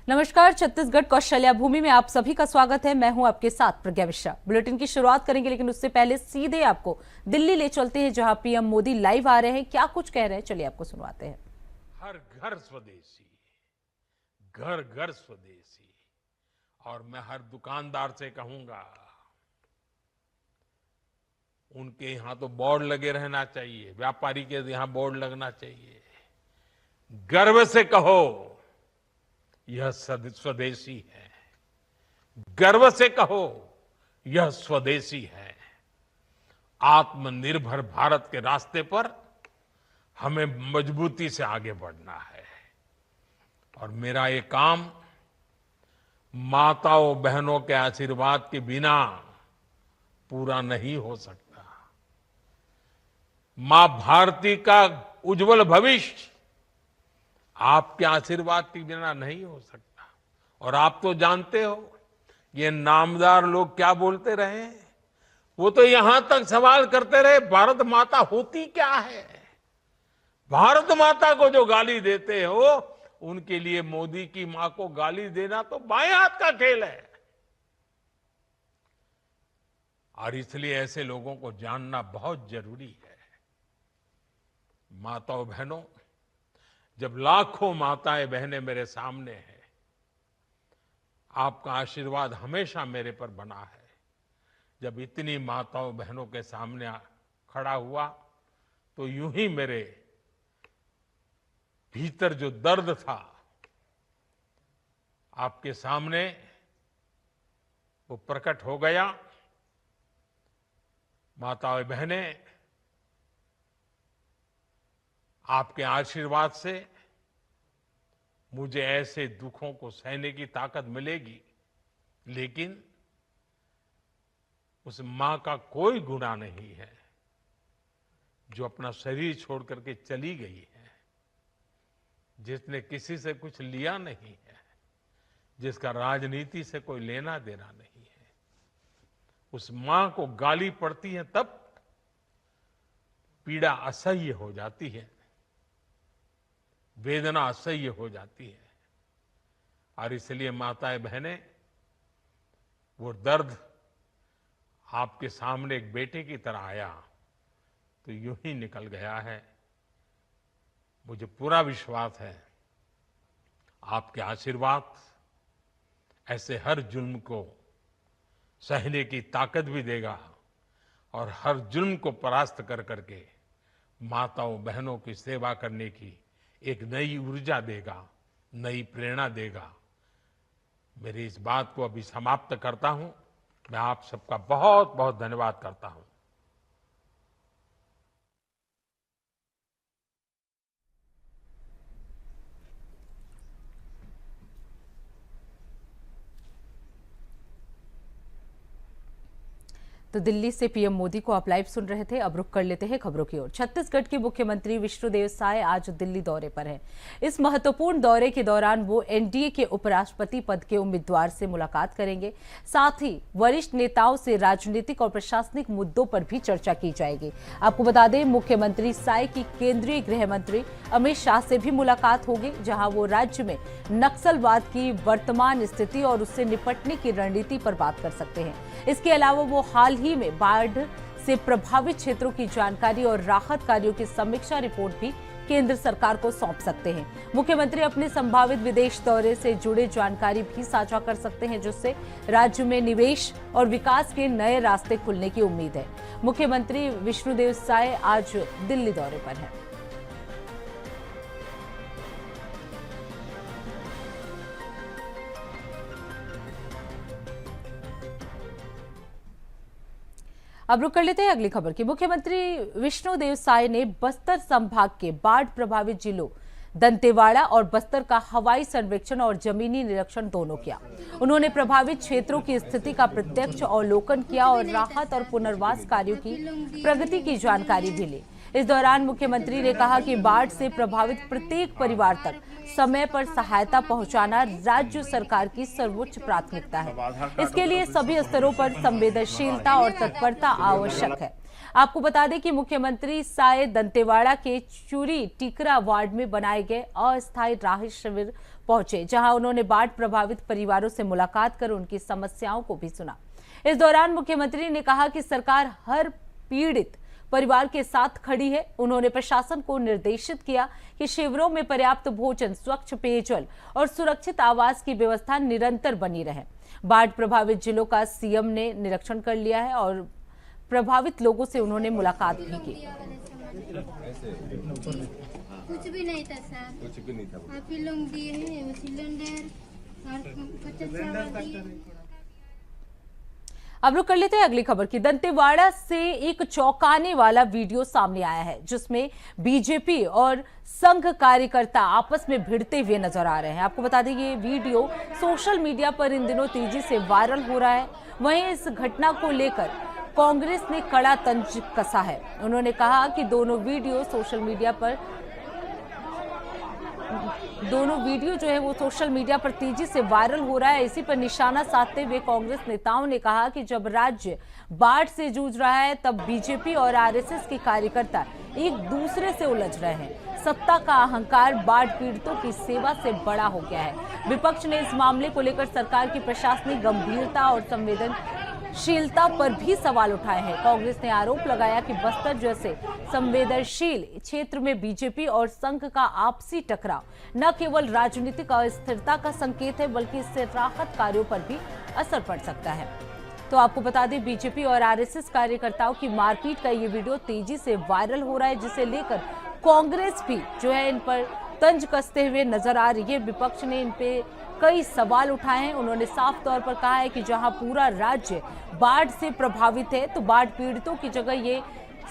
नमस्कार, छत्तीसगढ़ कौशल्या भूमि में आप सभी का स्वागत है। मैं हूं आपके साथ प्रज्ञा मिश्रा। बुलेटिन की शुरुआत करेंगे, लेकिन उससे पहले सीधे आपको दिल्ली ले चलते हैं, जहां पीएम मोदी लाइव आ रहे हैं। क्या कुछ कह रहे हैं, चलिए आपको सुनवाते हैं। हर घर स्वदेशी, घर घर स्वदेशी। और मैं हर दुकानदार से कहूंगा, उनके यहां तो बोर्ड लगे रहना चाहिए, व्यापारी के यहां बोर्ड लगना चाहिए। गर्व से कहो यह स्वदेशी है, गर्व से कहो यह स्वदेशी है। आत्मनिर्भर भारत के रास्ते पर हमें मजबूती से आगे बढ़ना है। और मेरा ये काम माताओं बहनों के आशीर्वाद के बिना पूरा नहीं हो सकता। मां भारती का उज्जवल भविष्य आपके आशीर्वाद के बिना नहीं हो सकता। और आप तो जानते हो, ये नामदार लोग क्या बोलते रहे, वो तो यहां तक सवाल करते रहे, भारत माता होती क्या है। भारत माता को जो गाली देते हो, उनके लिए मोदी की मां को गाली देना तो बाएं हाथ का खेल है। और इसलिए ऐसे लोगों को जानना बहुत जरूरी है। माताओं बहनों, जब लाखों माताएं बहनें मेरे सामने हैं, आपका आशीर्वाद हमेशा मेरे पर बना है। जब इतनी माताओं बहनों के सामने खड़ा हुआ, तो यूं ही मेरे भीतर जो दर्द था, आपके सामने वो प्रकट हो गया। माताएं बहनें, आपके आशीर्वाद से मुझे ऐसे दुखों को सहने की ताकत मिलेगी, लेकिन उस मां का कोई गुनाह नहीं है जो अपना शरीर छोड़ करके चली गई है, जिसने किसी से कुछ लिया नहीं है, जिसका राजनीति से कोई लेना देना नहीं है। उस मां को गाली पड़ती है तब पीड़ा असह्य हो जाती है, वेदना असह्य हो जाती है। और इसलिए माताएं बहनें, वो दर्द आपके सामने एक बेटे की तरह आया तो यूं ही निकल गया है। मुझे पूरा विश्वास है, आपके आशीर्वाद ऐसे हर जुल्म को सहने की ताकत भी देगा, और हर जुल्म को परास्त कर करके माताओं बहनों की सेवा करने की एक नई ऊर्जा देगा, नई प्रेरणा देगा। मेरी इस बात को अभी समाप्त करता हूं। मैं आप सबका बहुत बहुत धन्यवाद करता हूं। तो दिल्ली से पीएम मोदी को आप लाइव सुन रहे थे। अब रुक कर लेते हैं खबरों की ओर। छत्तीसगढ़ के मुख्यमंत्री विष्णुदेव साय आज दिल्ली दौरे पर हैं। इस महत्वपूर्ण दौरे के दौरान वो एनडीए के उपराष्ट्रपति पद के उम्मीदवार से मुलाकात करेंगे। साथ ही वरिष्ठ नेताओं से राजनीतिक और प्रशासनिक मुद्दों पर भी चर्चा की जाएगी। आपको बता दें, मुख्यमंत्री साय की केंद्रीय गृह मंत्री अमित शाह से भी मुलाकात होगी, जहां वो राज्य में नक्सलवाद की वर्तमान स्थिति और उससे निपटने की रणनीति पर बात कर सकते हैं। इसके अलावा वो हाल ही में बाढ़ से प्रभावित क्षेत्रों की जानकारी और राहत कार्यों की समीक्षा रिपोर्ट भी केंद्र सरकार को सौंप सकते हैं। मुख्यमंत्री अपने संभावित विदेश दौरे से जुड़े जानकारी भी साझा कर सकते हैं, जिससे राज्य में निवेश और विकास के नए रास्ते खुलने की उम्मीद है। मुख्यमंत्री विष्णुदेव साय आज दिल्ली दौरे पर हैं। अब रुक कर लेते हैं अगली खबर की। मुख्यमंत्री विष्णुदेव साय ने बस्तर संभाग के बाढ़ प्रभावित जिलों दंतेवाड़ा और बस्तर का हवाई सर्वेक्षण और जमीनी निरीक्षण दोनों किया। उन्होंने प्रभावित क्षेत्रों की स्थिति का प्रत्यक्ष अवलोकन किया और राहत और पुनर्वास कार्यों की प्रगति की जानकारी भी ली। इस दौरान मुख्यमंत्री ने कहा कि बाढ़ से प्रभावित प्रत्येक परिवार तक समय पर सहायता पहुंचाना राज्य सरकार की सर्वोच्च प्राथमिकता है। इसके लिए सभी स्तरों पर संवेदनशीलता और तत्परता आवश्यक है। आपको बता दें कि मुख्यमंत्री साय दंतेवाड़ा के चूरी टिकरा वार्ड में बनाए गए अस्थायी राहत शिविर पहुंचे, जहां उन्होंने बाढ़ प्रभावित परिवारों से मुलाकात कर उनकी समस्याओं को भी सुना। इस दौरान मुख्यमंत्री ने कहा कि सरकार हर पीड़ित परिवार के साथ खड़ी है। उन्होंने प्रशासन को निर्देशित किया कि शिविरों में पर्याप्त भोजन, स्वच्छ पेयजल और सुरक्षित आवास की व्यवस्था निरंतर बनी रहे। बाढ़ प्रभावित जिलों का सीएम ने निरीक्षण कर लिया है और प्रभावित लोगों से उन्होंने मुलाकात भी की। कुछ भी नहीं था सर, कुछ भी नहीं था। आप ही लोग दिए हैं सिलेंडर और कच्चा चावल दिए। अब रुक कर लेते हैं अगली खबर की। दंतेवाड़ा से एक चौंकाने वाला वीडियो सामने आया है, जिसमें बीजेपी और संघ कार्यकर्ता आपस में भिड़ते हुए नजर आ रहे हैं। आपको बता दें ये वीडियो सोशल मीडिया पर इन दिनों तेजी से वायरल हो रहा है। वहीं इस घटना को लेकर कांग्रेस ने कड़ा तंज कसा है। उन्होंने कहा कि दोनों वीडियो जो है वो सोशल मीडिया पर तेजी से वायरल हो रहा है। इसी पर निशाना साधते हुए कांग्रेस नेताओं ने कहा कि जब राज्य बाढ़ से जूझ रहा है तब बीजेपी और आरएसएस के कार्यकर्ता एक दूसरे से उलझ रहे हैं। सत्ता का अहंकार बाढ़ पीड़ितों की सेवा से बड़ा हो गया है। विपक्ष ने इस मामले को लेकर सरकार की प्रशासनिक गंभीरता और संवेदनशीलता पर भी सवाल उठाए हैं। कांग्रेस ने आरोप लगाया कि बस्तर जैसे संवेदनशील क्षेत्र में बीजेपी और संघ का आपसी टकराव न केवल राजनीतिक अस्थिरता का संकेत है, बल्कि इससे राहत कार्यों पर भी असर पड़ सकता है। तो आपको बता दें, बीजेपी और आरएसएस कार्यकर्ताओं की मारपीट का ये वीडियो तेजी से वायरल हो रहा है, जिसे लेकर कांग्रेस भी जो है इन पर तंज कसते हुए नजर आ रही है। विपक्ष ने इन पे कई सवाल उठाए हैं। उन्होंने साफ तौर पर कहा है कि जहां पूरा राज्य बाढ़ से प्रभावित है, तो बाढ़ पीड़ितों की जगह ये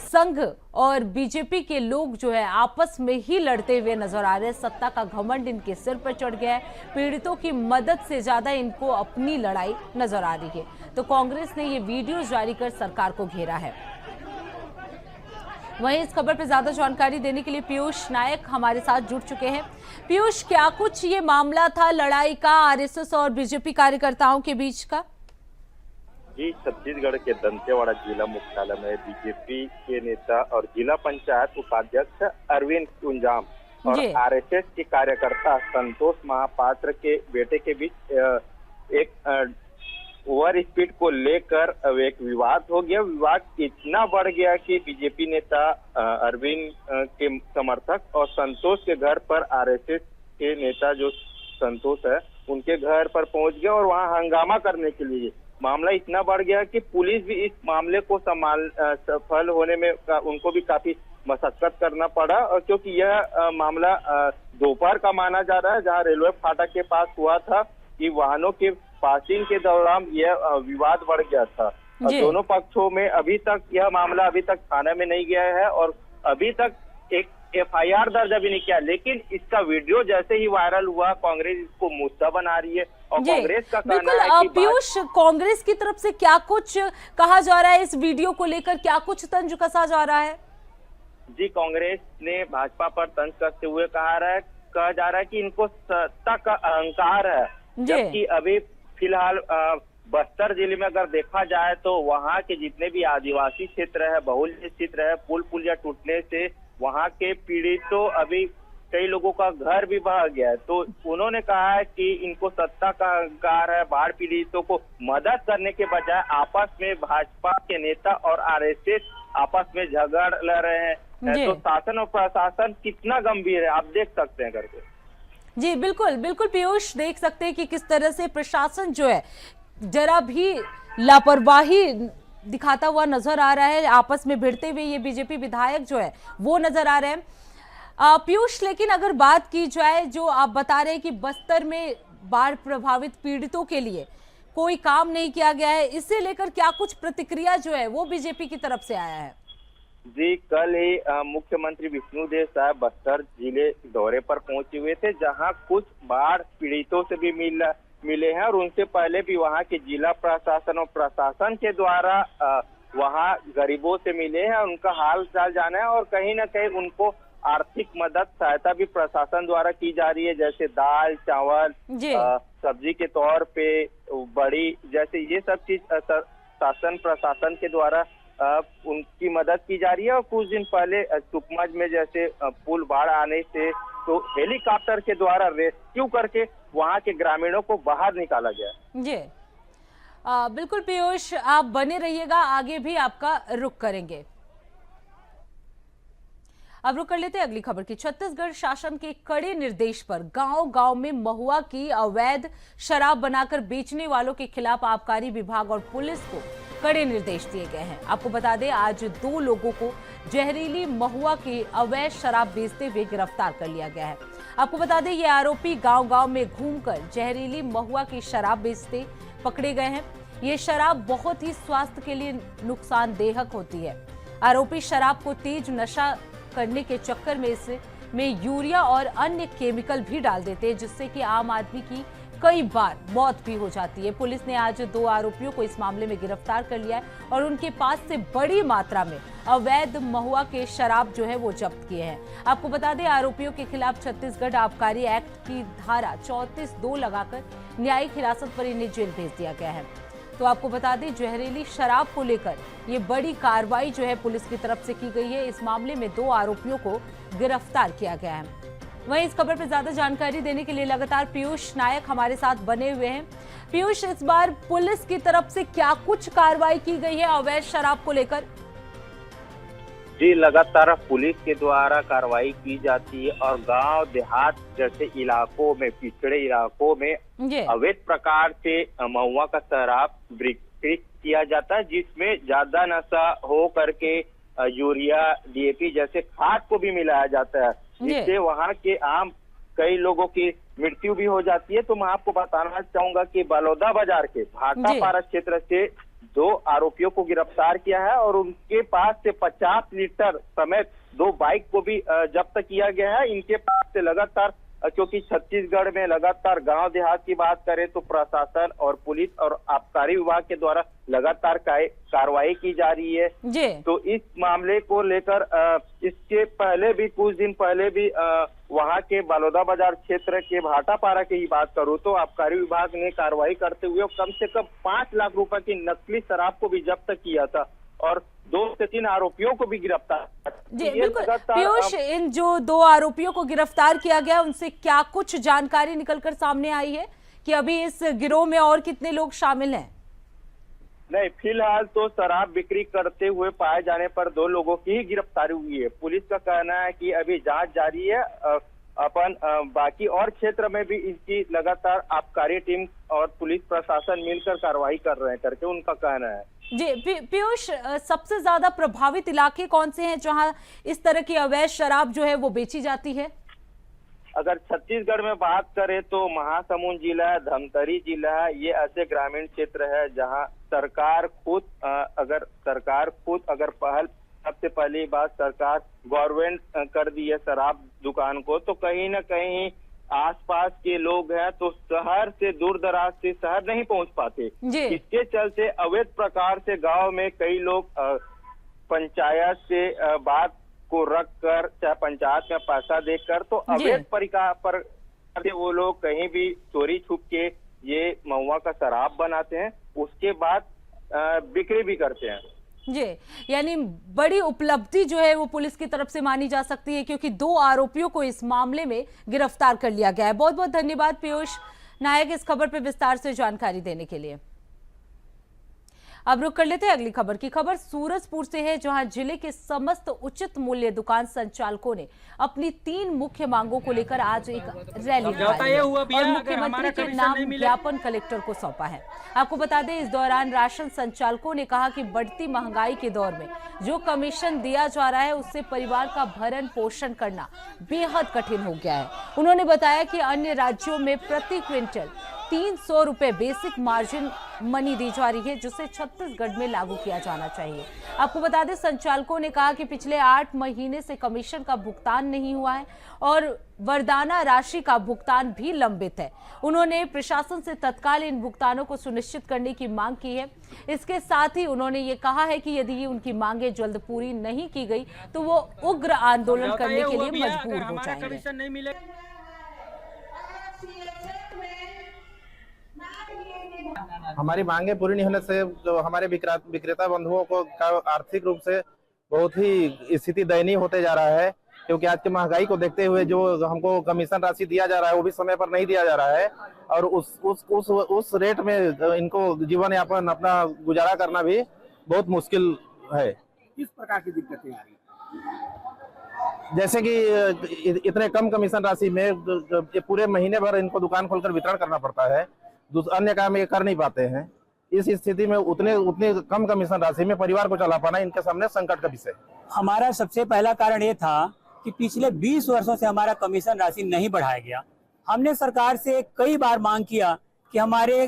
संघ और बीजेपी के लोग जो है आपस में ही लड़ते हुए नजर आ रहे हैं। सत्ता का घमंड इनके सिर पर चढ़ गया है। पीड़ितों की मदद से ज्यादा इनको अपनी लड़ाई नजर आ रही है। तो कांग्रेस ने ये वीडियो जारी कर सरकार को घेरा है। वहीं इस खबर पर ज्यादा जानकारी देने के लिए पीयूष नायक हमारे साथ जुड़ चुके हैं। पीयूष, क्या कुछ ये मामला था लड़ाई का आरएसएस और बीजेपी कार्यकर्ताओं के बीच का? जी, छत्तीसगढ़ के दंतेवाड़ा जिला मुख्यालय में बीजेपी के नेता और जिला पंचायत उपाध्यक्ष अरविंद कुंजाम और आरएसएस के कार्यकर्ता संतोष महापात्र के बेटे के बीच एक ओवर स्पीड को लेकर एक विवाद हो गया। विवाद इतना बढ़ गया कि बीजेपी नेता अरविंद के समर्थक और संतोष के घर पर आरएसएस के नेता जो संतोष है उनके घर पर पहुंच गया और वहां हंगामा करने के लिए मामला इतना बढ़ गया कि पुलिस भी इस मामले को सफल होने में उनको भी काफी मशक्कत करना पड़ा, और क्योंकि यह मामला दोपहर का माना जा रहा है, जहां रेलवे फाटक के पास हुआ था कि वाहनों के पासिंग के दौरान यह विवाद बढ़ गया था। और दोनों पक्षों में अभी तक यह मामला अभी तक थाने में नहीं गया है और अभी तक एक एफआईआर दर्ज अभी नहीं किया। लेकिन इसका वीडियो जैसे ही वायरल हुआ, कांग्रेस इसको मुद्दा बना रही है और कांग्रेस का कहना है कि पीयूष, कांग्रेस की तरफ से क्या कुछ कहा जा रहा है इस वीडियो को लेकर, क्या कुछ तंज कसा जा रहा है? जी, कांग्रेस ने भाजपा पर तंज कसते हुए कहा जा रहा है कि इनको सत्ता का अहंकार है, जबकि अभी फिलहाल बस्तर जिले में अगर देखा जाए तो वहाँ के जितने भी आदिवासी क्षेत्र है, बहुल्य क्षेत्र है, पुल पुलिया टूटने से वहाँ के पीड़ितों अभी कई लोगों का घर भी बह गया है। तो उन्होंने कहा है कि इनको सत्ता का अहंकार है। बाढ़ पीड़ितों को मदद करने के बजाय आपस में भाजपा के नेता और आरएसएस आपस में झगड़ रहे हैं। तो शासन और प्रशासन कितना गंभीर है, आप देख सकते हैं करके। जी बिल्कुल बिल्कुल पीयूष, देख सकते हैं कि किस तरह से प्रशासन जो है जरा भी लापरवाही दिखाता हुआ नजर आ रहा है। आपस में भिड़ते हुए ये बीजेपी विधायक जो है वो नजर आ रहे हैं। पीयूष, लेकिन अगर बात की जाए, जो आप बता रहे हैं कि बस्तर में बाढ़ प्रभावित पीड़ितों के लिए कोई काम नहीं किया गया है, इसे लेकर क्या कुछ प्रतिक्रिया जो है वो बीजेपी की तरफ से आया है? जी, कल ही मुख्यमंत्री विष्णुदेव साहब बस्तर जिले दौरे पर पहुंचे हुए थे, जहां कुछ बाढ़ पीड़ितों से भी मिले हैं और उनसे पहले भी वहां के जिला प्रशासन और प्रशासन के द्वारा वहां गरीबों से मिले हैं, उनका हाल चाल जाना है और कहीं ना कहीं उनको आर्थिक मदद सहायता भी प्रशासन द्वारा की जा रही है, जैसे दाल चावल सब्जी के तौर पे बड़ी, जैसे ये सब चीज शासन प्रशासन के द्वारा उनकी मदद की जा रही है। और कुछ दिन पहले सुकमा में जैसे पुल बाढ़ आने से तो हेलीकॉप्टर के द्वारा रेस्क्यू करके वहां के ग्रामीणों को बाहर निकाला गया। जी बिल्कुल पीयूष, आप बने रहिएगा, आगे भी आपका रुख करेंगे। अब रुक कर लेते हैं अगली खबर की। छत्तीसगढ़ शासन के कड़े निर्देश पर गांव-गांव में महुआ की अवैध शराब बनाकर बेचने वालों के खिलाफ आबकारी विभाग और पुलिस को कड़े निर्देश दिए गए हैं। आपको बता दें, आज 2 लोगों को जहरीली महुआ की अवैध शराब बेचते हुए गिरफ्तार कर लिया गया है। आपको बता दें, ये आरोपी गांव-गांव में घूमकर जहरीली महुआ की शराब बेचते पकड़े गए हैं। ये शराब बहुत ही स्वास्थ्य के लिए नुकसानदेहक होती है। आरोपी शराब को तेज नशा करने के चक्कर में इसमें यूरिया और अन्य केमिकल भी डाल देते हैं, जिससे कि आम आदमी की कई बार मौत भी हो जाती है। पुलिस ने आज 2 आरोपियों को इस मामले में गिरफ्तार कर लिया है और उनके पास से बड़ी मात्रा में अवैध महुआ के शराब जो है वो जब्त किए हैं। आपको बता दें, आरोपियों के खिलाफ छत्तीसगढ़ आबकारी एक्ट की धारा 34(2) लगाकर न्यायिक हिरासत पर इन्हें जेल भेज दिया गया है। तो आपको बता दें, जहरीली शराब को लेकर ये बड़ी कार्रवाई जो है पुलिस की तरफ से की गई है। इस मामले में 2 आरोपियों को गिरफ्तार किया गया है। वहीं इस खबर पर ज्यादा जानकारी देने के लिए लगातार पीयूष नायक हमारे साथ बने हुए हैं। पीयूष, इस बार पुलिस की तरफ से क्या कुछ कार्रवाई की गई है अवैध शराब को लेकर? जी, लगातार पुलिस के द्वारा कार्रवाई की जाती है और गांव देहात जैसे इलाकों में, पिछड़े इलाकों में अवैध प्रकार से महुआ का शराब बिक्री किया जाता है, जिसमें ज्यादा नशा हो करके यूरिया, डीएपी जैसे खाद को भी मिलाया जाता है, जिससे वहां के आम कई लोगों की मृत्यु भी हो जाती है। तो मैं आपको बताना चाहूंगा कि बलौदा बाजार के भाटापारा क्षेत्र से 2 आरोपियों को गिरफ्तार किया है और उनके पास से 50 लीटर समेत 2 बाइक को भी जब्त किया गया है। इनके पास से लगातार, क्योंकि छत्तीसगढ़ में लगातार गांव देहात की बात करें तो प्रशासन और पुलिस और आबकारी विभाग के द्वारा लगातार कार्रवाई की जा रही है। तो इस मामले को लेकर इसके पहले भी, कुछ दिन पहले भी वहां के बलौदा बाजार क्षेत्र के भाटापारा की ही बात करूं तो आबकारी विभाग ने कार्रवाई करते हुए कम से कम 5 लाख रुपए की नकली शराब को भी जब्त किया था और 2 से 3 आरोपियों को भी गिरफ्तार। जी बिल्कुल पीयूष, इन जो 2 आरोपियों को गिरफ्तार किया गया उनसे क्या कुछ जानकारी निकलकर सामने आई है कि अभी इस गिरोह में और कितने लोग शामिल हैं? नहीं, फिलहाल तो शराब बिक्री करते हुए पाए जाने पर 2 लोगों की ही गिरफ्तारी हुई है। पुलिस का कहना है कि अभी जांच जारी है। अपन बाकी और क्षेत्र में भी इसकी लगातार आबकारी टीम और पुलिस प्रशासन मिलकर कार्रवाई कर रहे हैं करके उनका कहना है। जी पीयूष, सबसे ज्यादा प्रभावित इलाके कौन से हैं जहां इस तरह की अवैध शराब जो है वो बेची जाती है? अगर छत्तीसगढ़ में बात करें तो महासमुंद जिला है, धमतरी जिला है, ये ऐसे ग्रामीण क्षेत्र है जहां सरकार खुद अगर पहल, सबसे पहली बात सरकार गवर्नमेंट कर दी है शराब दुकान को, तो कहीं ना कहीं आसपास के लोग हैं तो शहर से, दूर दराज से शहर नहीं पहुंच पाते। इसके चलते अवैध प्रकार से गांव में कई लोग पंचायत से बात को रख कर, चाहे पंचायत में पैसा देकर, तो अवैध प्रकार पर वो लोग कहीं भी चोरी छुप के ये महुआ का शराब बनाते हैं, उसके बाद बिक्री भी करते हैं। जी, यानी बड़ी उपलब्धि जो है वो पुलिस की तरफ से मानी जा सकती है, क्योंकि 2 आरोपियों को इस मामले में गिरफ्तार कर लिया गया है। बहुत बहुत धन्यवाद पीयूष नायक इस खबर पर विस्तार से जानकारी देने के लिए। अब रुक कर लेते हैं अगली खबर की। खबर सूरजपुर से है, जहां जिले के समस्त उचित मूल्य दुकान संचालकों ने अपनी 3 मुख्य मांगों को लेकर आज एक रैली निकाली और मुख्यमंत्री के नाम ज्ञापन कलेक्टर को सौंपा है। आपको बता दें, इस दौरान राशन संचालकों ने कहा कि बढ़ती महंगाई के दौर में जो कमीशन दिया जा रहा है उससे परिवार का भरण पोषण करना बेहद कठिन हो गया है। उन्होंने बताया कि अन्य राज्यों में प्रति क्विंटल 300 रुपए बेसिक मार्जिन मनी दी जा रही है, जिसे छत्तीसगढ़ में लागू किया जाना चाहिए। आपको बता दें, संचालकों ने कहा कि पिछले 8 महीने से कमीशन का भुगतान नहीं हुआ है और वरदाना राशि का भुगतान भी लंबित है। उन्होंने प्रशासन से तत्काल इन भुगतानों को सुनिश्चित करने की मांग की है। इसके साथ ही उन्होंने ये कहा है कि यदि उनकी मांगें जल्द पूरी नहीं की गई तो वो उग्र आंदोलन करने के लिए मजबूर हो जाएंगे। हमारी मांगे पूरी नहीं होने से जो हमारे विक्रेता बंधुओं को का आर्थिक रूप से बहुत ही स्थिति दयनीय होते जा रहा है। क्योंकि आज की महंगाई को देखते हुए जो हमको कमीशन राशि दिया जा रहा है वो भी समय पर नहीं दिया जा रहा है, और उस रेट में इनको जीवन यापन अपना गुजारा करना भी बहुत मुश्किल है। किस प्रकार की दिक्कतें आ रही है? जैसे कि इतने कम कमीशन राशि में पूरे महीने भर इनको दुकान खोलकर वितरण करना पड़ता है, अन्य काम ये कर नहीं पाते हैं। इस स्थिति में उतने कम कमीशन राशि में परिवार को चला पाना इनके सामने संकट का विषय है। हमारा सबसे पहला कारण ये था कि पिछले 20 वर्षों से हमारा कमीशन राशि नहीं बढ़ाया गया। हमने सरकार से कई बार मांग किया कि हमारे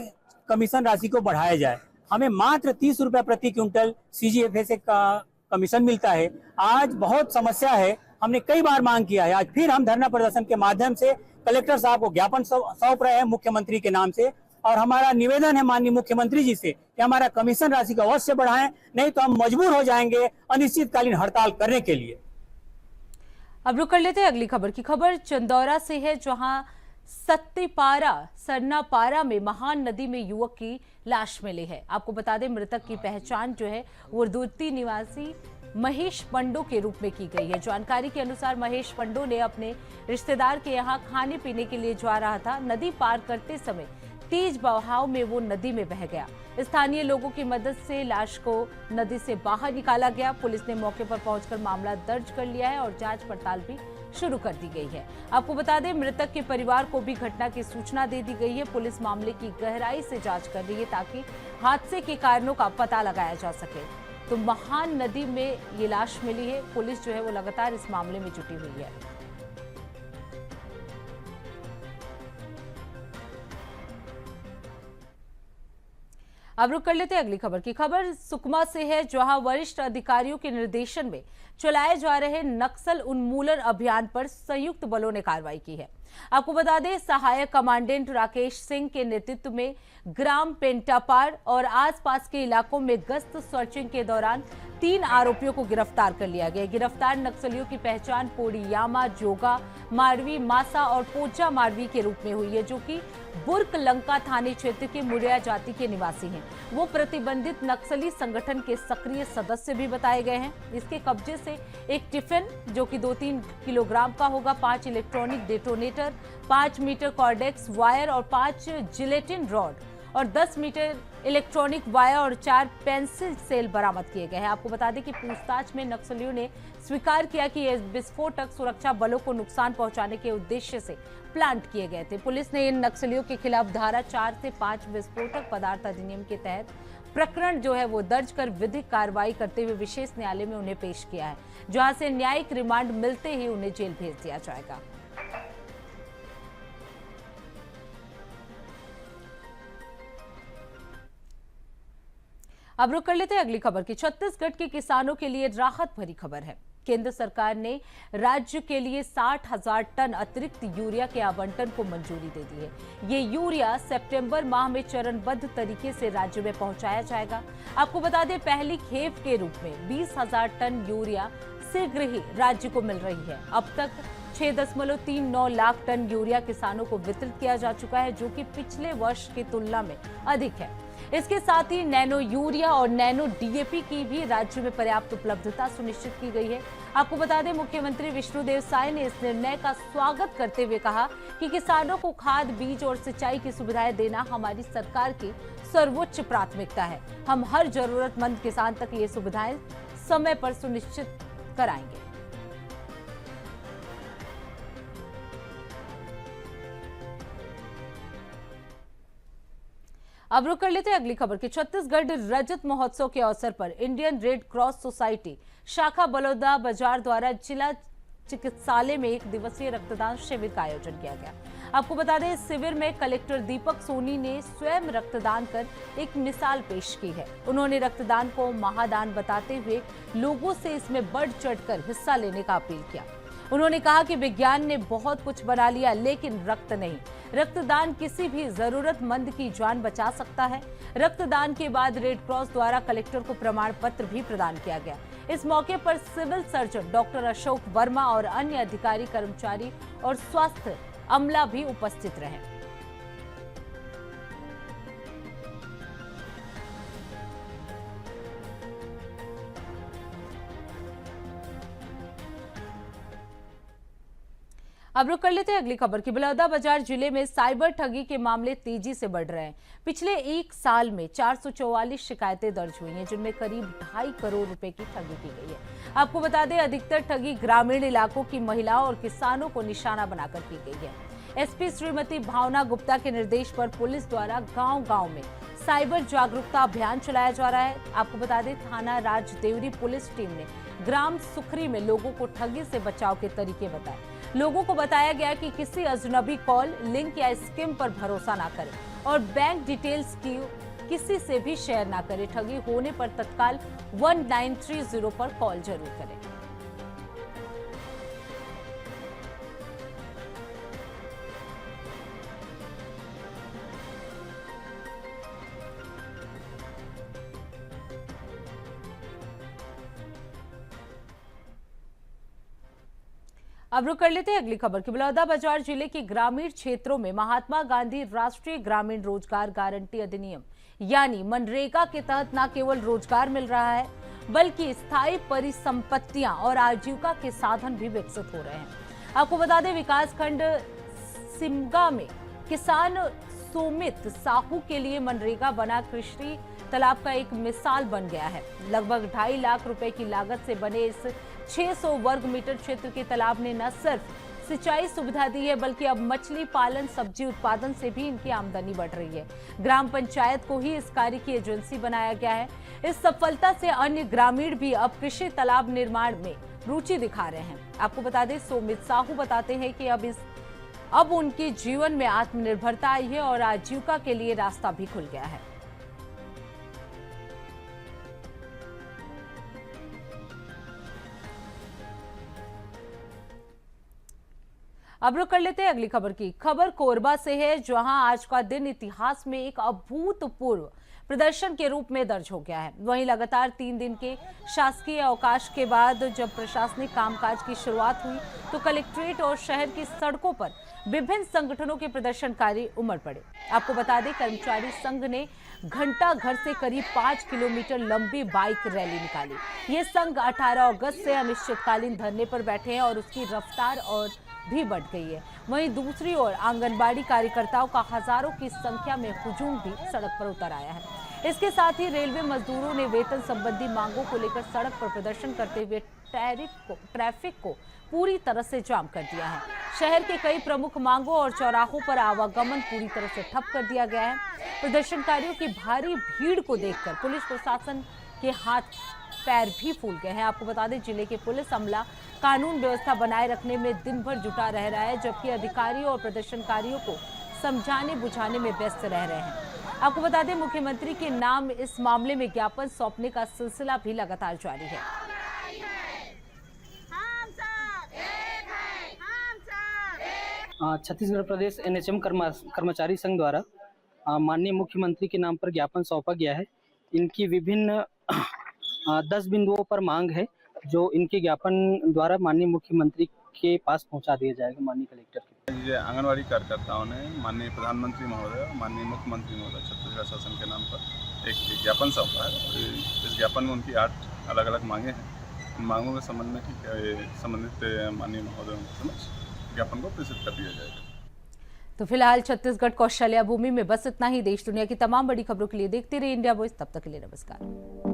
कमीशन राशि को बढ़ाया जाए। हमें मात्र 30 रुपए प्रति क्विंटल CGFA का कमीशन मिलता है। आज बहुत समस्या है, हमने कई बार मांग किया है। आज फिर हम धरना प्रदर्शन के माध्यम से कलेक्टर साहब को ज्ञापन सौंप रहे हैं मुख्यमंत्री के नाम से, और हमारा निवेदन है माननीय मुख्यमंत्री जी से कि हमारा कमीशन राशि को अवश्य बढ़ाएं, नहीं तो हम मजबूर हो जाएंगे अनिश्चितकालीन हड़ताल करने के लिए। अब रुक कर लेते हैं अगली खबर की। खबर चंदौरा से है, जहां सत्तीपारा सरनापारा में महान नदी में युवक की लाश मिली है। आपको बता दें, मृतक की पहचान जो है वो दुर्ती निवासी महेश पंडो के रूप में की गई है। जानकारी के अनुसार महेश पंडो ने अपने रिश्तेदार के यहाँ खाने पीने के लिए जा रहा था। नदी पार करते समय तेज बहाव में वो नदी में बह गया। स्थानीय लोगों की मदद से लाश को नदी से बाहर निकाला गया। पुलिस ने मौके पर पहुंचकर मामला दर्ज कर लिया है और जांच पड़ताल भी शुरू कर दी गई है। आपको बता दें, मृतक के परिवार को भी घटना की सूचना दे दी गई है। पुलिस मामले की गहराई से जांच कर रही है ताकि हादसे के कारणों का पता लगाया जा सके। तो महान नदी में ये लाश मिली है। पुलिस जो है वो लगातार इस मामले में जुटी हुई है। अब रुक कर लेते हैं अगली खबर की। खबर सुकमा से है, जहां वरिष्ठ अधिकारियों के निर्देशन में चलाए जा रहे नक्सल उन्मूलन अभियान पर संयुक्त बलों ने कार्रवाई की है। आपको बता दें, सहायक कमांडेंट राकेश सिंह के नेतृत्व में ग्राम पेंटापार और आसपास के इलाकों में गश्त सर्चिंग के दौरान 3 आरोपियों को गिरफ्तार कर लिया गया। गिरफ्तार नक्सलियों की पहचान पोड़ियामा, जोगा, मारवी, मासा और पोचा मारवी के रूप में हुई है, जो कि बुर्क लंका थाने क्षेत्र के मुड़िया जाति के निवासी हैं। वो प्रतिबंधित नक्सली संगठन के सक्रिय सदस्य भी बताए गए हैं। इसके कब्जे से एक टिफिन जो कि 2-3 किलोग्राम का होगा, 5 electronic detonator, 5 metre cordex wire और 5 जिलेटिन रॉड और 10 मीटर इलेक्ट्रॉनिक वायर और 4 पेंसिल सेल बरामद किए गए हैं। आपको बता दें कि पूछताछ में नक्सलियों ने स्वीकार किया कि ये विस्फोटक सुरक्षा बलों को नुकसान पहुंचाने के उद्देश्य से प्लांट किए गए थे। पुलिस ने इन नक्सलियों के खिलाफ धारा 4 से 5 विस्फोटक पदार्थ अधिनियम के तहत प्रकरण जो है वो दर्ज कर विधिक कार्रवाई करते हुए विशेष न्यायालय में उन्हें पेश किया है, जहां से न्यायिक रिमांड मिलते ही उन्हें जेल भेज दिया जाएगा। अब रुक कर लेते हैं अगली खबर की। छत्तीसगढ़ के किसानों के लिए राहत भरी खबर है। केंद्र सरकार ने राज्य के लिए 60,000 टन अतिरिक्त यूरिया के आवंटन को मंजूरी दे दी है। ये यूरिया सितंबर माह में चरणबद्ध तरीके से राज्य में पहुंचाया जाएगा। आपको बता दें, पहली खेप के रूप में 20,000 टन यूरिया शीघ्र ही राज्य को मिल रही है। अब तक 6.39 लाख टन यूरिया किसानों को वितरित किया जा चुका है, जो कि पिछले वर्ष की तुलना में अधिक है। इसके साथ ही नैनो यूरिया और नैनो DAP की भी राज्य में पर्याप्त उपलब्धता सुनिश्चित की गई है। आपको बता दें, मुख्यमंत्री विष्णुदेव साय ने इस निर्णय का स्वागत करते हुए कहा कि किसानों को खाद, बीज और सिंचाई की सुविधाएं देना हमारी सरकार की सर्वोच्च प्राथमिकता है। हम हर जरूरतमंद किसान तक ये सुविधाएं समय पर सुनिश्चित कराएंगे। अब रुक कर लेते हैं अगली खबर की। छत्तीसगढ़ रजत महोत्सव के अवसर पर इंडियन रेड क्रॉस सोसाइटी शाखा बलौदा बाजार द्वारा जिला चिकित्सालय में 1 दिवसीय रक्तदान शिविर का आयोजन किया गया। आपको बता दें, इस शिविर में कलेक्टर दीपक सोनी ने स्वयं रक्तदान कर एक मिसाल पेश की है। उन्होंने रक्तदान को महादान बताते हुए लोगों से इसमें बढ़ चढ़कर हिस्सा लेने का अपील किया। उन्होंने कहा कि विज्ञान ने बहुत कुछ बना लिया, लेकिन रक्त नहीं। रक्तदान किसी भी जरूरतमंद की जान बचा सकता है। रक्तदान के बाद रेड क्रॉस द्वारा कलेक्टर को प्रमाण पत्र भी प्रदान किया गया। इस मौके पर civil surgeon doctor Ashok Verma और अन्य अधिकारी, कर्मचारी और स्वास्थ्य अमला भी उपस्थित रहे। अब रुक कर लेते हैं अगली खबर की। बलौदाबाजार जिले में साइबर ठगी के मामले तेजी से बढ़ रहे हैं। पिछले एक साल में 444 शिकायतें दर्ज हुई हैं, जिनमें करीब 2.5 करोड़ रुपए की ठगी की गई है। आपको बता दें, अधिकतर ठगी ग्रामीण इलाकों की महिलाओं और किसानों को निशाना बनाकर की गई है। एसपी श्रीमती भावना गुप्ता के निर्देश पर पुलिस द्वारा गांव-गांव में साइबर जागरूकता अभियान चलाया जा रहा है। आपको बता दें, थाना राजदेवरी पुलिस टीम ने ग्राम सुखरी में लोगों को ठगी से बचाव के तरीके बताए। लोगों को बताया गया कि किसी अजनबी कॉल, लिंक या स्किम पर भरोसा ना करें और बैंक डिटेल्स की किसी से भी शेयर ना करें। ठगी होने पर तत्काल 1930 पर कॉल जरूर करें। अब रुक कर लेते हैं अगली खबर की। बलौदाबाजार जिले के ग्रामीण क्षेत्रों में महात्मा गांधी राष्ट्रीय ग्रामीण रोजगार गारंटी अधिनियम यानी मनरेगा के तहत न केवल रोजगार मिल रहा है, बल्कि स्थायी परिसंपत्तियां और आजीविका के साधन भी विकसित हो रहे हैं। आपको बता दें, विकासखंड सिमगा में किसान सुमित साहू के लिए मनरेगा बना कृषि तालाब का एक मिसाल बन गया है। लगभग 2.5 लाख रुपए की लागत से बने इस 600 वर्ग मीटर क्षेत्र के तालाब ने न सिर्फ सिंचाई सुविधा दी है, बल्कि अब मछली पालन, सब्जी उत्पादन से भी इनकी आमदनी बढ़ रही है। ग्राम पंचायत को ही इस कार्य की एजेंसी बनाया गया है। इस सफलता से अन्य ग्रामीण भी अब कृषि तालाब निर्माण में रुचि दिखा रहे हैं। आपको बता दें, सुमित साहू बताते हैं कि अब उनके जीवन में आत्मनिर्भरता आई है और आजीविका के लिए रास्ता भी खुल गया है। अब रुक कर लेते हैं अगली खबर की। खबर कोरबा से है, जहां आज का दिन इतिहास में एक अभूतपूर्व प्रदर्शन के रूप में दर्ज हो गया है। वहीं लगातार 3 दिन के शासकीय अवकाश के बाद जब प्रशासनिक कामकाज की शुरुआत हुई तो कलेक्ट्रेट और शहर की सड़कों पर विभिन्न संगठनों के प्रदर्शनकारी उमड़ पड़े। आपको बता दें, कर्मचारी संघ ने घंटा घर से करीब 5 किलोमीटर लंबी बाइक रैली निकाली। ये संघ 18 अगस्त से अनिश्चितकालीन धरने पर बैठे हैं और उसकी रफ्तार और भी बढ़ गई है। वहीं दूसरी ओर आंगनबाड़ी कार्यकर्ताओं का हजारों की संख्या में हुजूम भी सड़क पर उतर आया है। इसके साथ ही रेलवे मजदूरों ने वेतन संबंधी मांगों को लेकर सड़क पर प्रदर्शन करते हुए ट्रैफिक को पूरी तरह से जाम कर दिया है। शहर के कई प्रमुख मांगों और चौराहों पर आवागमन पूरी तरह से ठप कर दिया गया है। प्रदर्शनकारियों की भारी भीड़ को देखकर पुलिस प्रशासन के हाथ पैर भी फूल गए हैं। आपको बता दें, जिले के पुलिस अमला कानून व्यवस्था बनाए रखने में दिन भर जुटा रह रहा है, जबकि अधिकारियों और प्रदर्शनकारियों को समझाने बुझाने में व्यस्त रह रहे हैं। आपको बता दें, मुख्यमंत्री के नाम इस मामले में ज्ञापन सौंपने का सिलसिला भी लगातार जारी है। छत्तीसगढ़ प्रदेश एनएचएम कर्मचारी संघ द्वारा माननीय मुख्यमंत्री के नाम पर ज्ञापन सौंपा गया है। इनकी विभिन्न 10 बिंदुओं पर मांग है, जो इनके ज्ञापन द्वारा माननीय मुख्यमंत्री के पास पहुंचा दिया जाएगा, माननीय कलेक्टर के। ये आंगनबाड़ी कार्यकर्ताओं ने माननीय प्रधानमंत्री महोदय, माननीय मुख्यमंत्री महोदय छत्तीसगढ़ शासन के नाम पर एक ज्ञापन सौंपा है। इस ज्ञापन में उनकी 8 अलग अलग मांगे हैं। इन मांगों के संबंध में संबंधित माननीय महोदय के समक्ष ज्ञापन को प्रेषित कर दिया जाएगा। तो फिलहाल छत्तीसगढ़ कौशल्या भूमि में बस इतना ही। देश दुनिया की तमाम बड़ी खबरों के लिए देखते रहिए इंडिया वॉइस। तब तक के लिए नमस्कार।